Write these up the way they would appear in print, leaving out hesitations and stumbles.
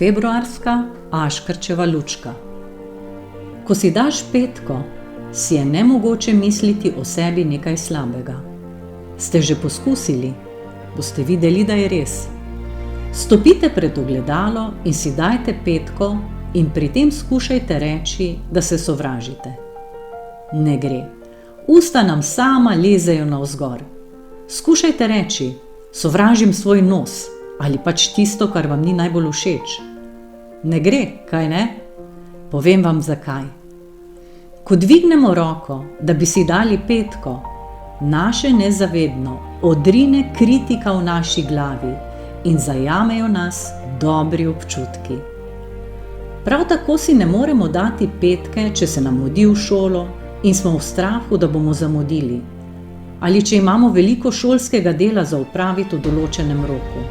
februarska Aškerčeva lučka. Ko si daš petko, si je nemogoče misliti o sebi nekaj slabega. Ste že poskusili? Boste videli, da je res. Stopite pred ogledalo in si dajte petko in pri tem skušajte reči, da se sovražite. Ne gre. Usta nam sama lezejo navzgor. Skušajte reči, sovražim svoj nos ali pač tisto, kar vam ni najbolj všeč. Ne gre, kaj ne? Povem vam zakaj. Ko dvignemo roko, da bi si dali petko, naše nezavedno odrine kritika v naši glavi in zajamejo nas dobri občutki. Prav tako si ne moremo dati petke, če se nam mudi v šolo in smo v strahu, da bomo zamudili, ali če imamo veliko šolskega dela za opraviti v določenem roku.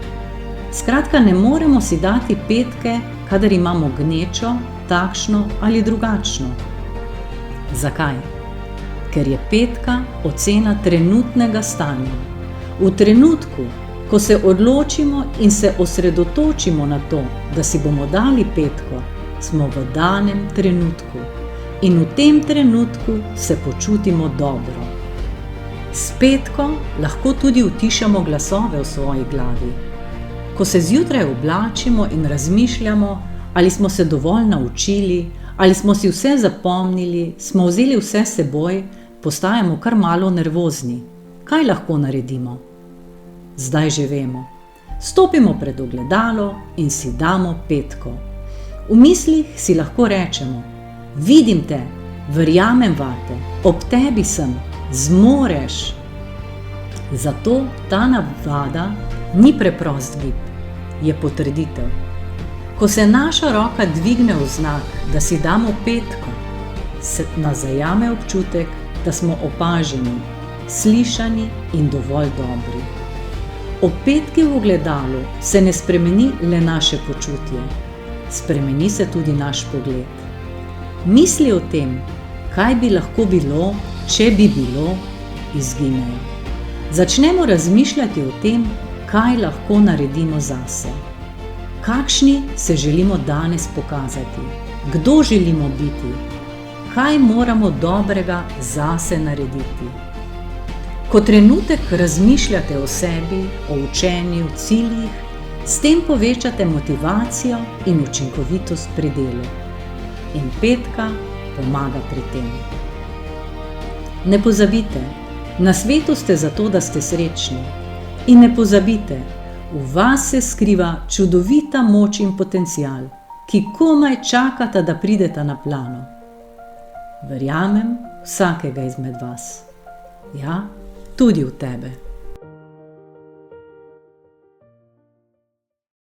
Skratka, ne moremo si dati petke, kadar imamo gnečo, takšno ali drugačno. Zakaj? Ker je petka ocena trenutnega stanja. V trenutku, ko se odločimo in se osredotočimo na to, da si bomo dali petko, smo v danem trenutku in v tem trenutku se počutimo dobro. S petko lahko tudi utišamo glasove v svoji glavi. Ko se zjutraj oblačimo in razmišljamo, ali smo se dovolj naučili, ali smo si vse zapomnili, smo vzeli vse s seboj, postajamo kar malo nervozni. Kaj lahko naredimo? Zdaj že vemo. Stopimo pred ogledalo in si damo petko. V mislih si lahko rečemo: vidim te, verjamem vate, ob tebi sem, zmoreš. Zato ta navada ni preprost gib, je potrditev. Ko se naša roka dvigne v znak, da si damo petko, se nas zajame občutek, da smo opaženi, slišani in dovolj dobri. Ob petki v ogledalu se ne spremeni le naše počutje, spremeni se tudi naš pogled. Misli o tem, kaj bi lahko bilo, če bi bilo, izginejo. Začnemo razmišljati o tem, kaj lahko naredimo zase. Kakšni se želimo danes pokazati? Kdo želimo biti? Kaj moramo dobrega zase narediti? Ko trenutek razmišljate o sebi, o učenju, ciljih, s tem povečate motivacijo in učinkovitost pri delu. In petka pomaga pri tem. Ne pozabite, na svetu ste zato, da ste srečni. In ne pozabite, v vas se skriva čudovita moč in potencial, ki komaj čakata, da prideta na plano. Verjamem vsakega izmed vas. Ja, tudi v tebe.